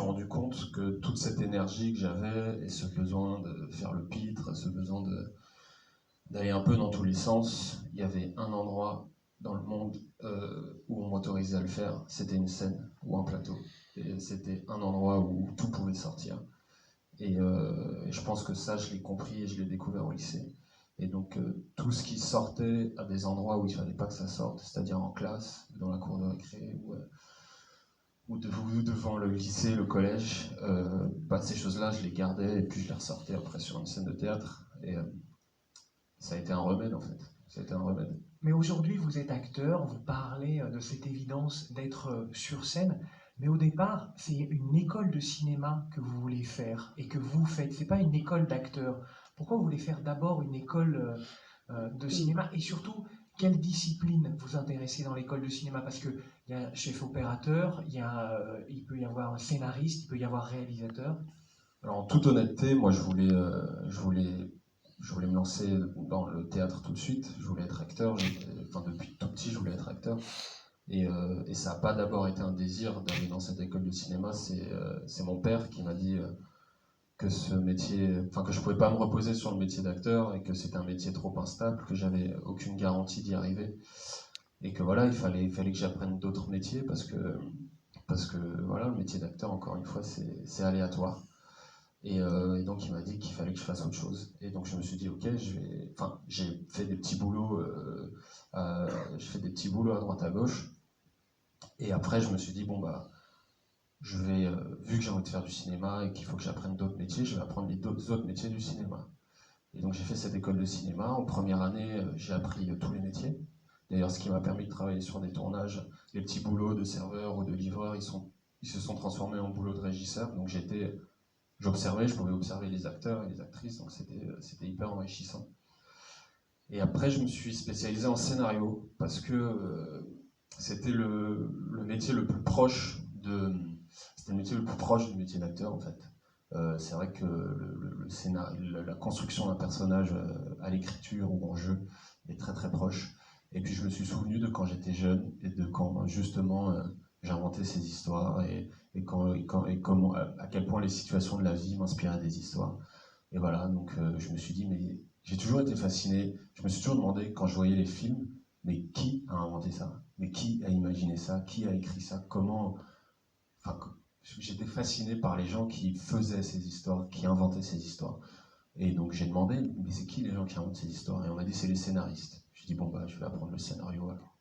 rendu compte que toute cette énergie que j'avais et ce besoin de faire le pitre, ce besoin d'aller un peu dans tous les sens, il y avait un endroit dans le monde où on m'autorisait à le faire, c'était une scène ou un plateau. Et c'était un endroit où tout pouvait sortir. Et je pense que ça, je l'ai compris et je l'ai découvert au lycée. Et donc, tout ce qui sortait à des endroits où il ne fallait pas que ça sorte, c'est-à-dire en classe, dans la cour de récré, ou devant le lycée, le collège, ces choses-là, je les gardais et puis je les ressortais après sur une scène de théâtre. Et ça a été un remède, en fait. Ça a été un remède. Mais aujourd'hui, vous êtes acteur, vous parlez de cette évidence d'être sur scène, mais au départ, c'est une école de cinéma que vous voulez faire et que vous faites. C'est pas une école d'acteurs. Pourquoi vous voulez faire d'abord une école de cinéma et surtout, quelle discipline vous intéressez dans l'école de cinéma? Parce qu'il y a chef opérateur, il peut y avoir un scénariste, il peut y avoir réalisateur. Alors, en toute honnêteté, moi, je voulais me lancer dans le théâtre tout de suite. Je voulais être acteur. Depuis tout petit, je voulais être acteur. Et ça n'a pas d'abord été un désir d'aller dans cette école de cinéma. C'est mon père qui m'a dit que ce métier, enfin que je pouvais pas me reposer sur le métier d'acteur et que c'était un métier trop instable, que j'avais aucune garantie d'y arriver. Et que voilà, il fallait que j'apprenne d'autres métiers parce que voilà, le métier d'acteur, encore une fois, c'est aléatoire. Et donc il m'a dit qu'il fallait que je fasse autre chose. Et donc je me suis dit ok, j'ai fait des petits boulots, je fais des petits boulots à droite à gauche. Et après je me suis dit bon bah vu que j'ai envie de faire du cinéma et qu'il faut que j'apprenne d'autres métiers, je vais apprendre les autres métiers du cinéma. Et donc j'ai fait cette école de cinéma. En première année, j'ai appris tous les métiers. D'ailleurs, ce qui m'a permis de travailler sur des tournages, les petits boulots de serveur ou de livreur, ils se sont transformés en boulots de régisseur. Donc j'observais, je pouvais observer les acteurs et les actrices, donc c'était hyper enrichissant. Et après, je me suis spécialisé en scénario parce que c'était le métier le plus proche c'était le métier le plus proche du métier d'acteur en fait. C'est vrai que le scénario, la construction d'un personnage à l'écriture ou en jeu est très très proche. Et puis je me suis souvenu de quand j'étais jeune et de quand justement j'inventais ces histoires et comment, à quel point les situations de la vie m'inspiraient des histoires. Et voilà, donc je me suis dit, mais j'ai toujours été fasciné. Je me suis toujours demandé quand je voyais les films, mais qui a inventé ça? Mais qui a imaginé ça? Qui a écrit ça? Comment? Enfin, j'étais fasciné par les gens qui faisaient ces histoires, qui inventaient ces histoires. Et donc j'ai demandé, mais c'est qui les gens qui inventent ces histoires? Et on m'a dit, c'est les scénaristes. Je dis, bon, bah, je vais apprendre le scénario alors.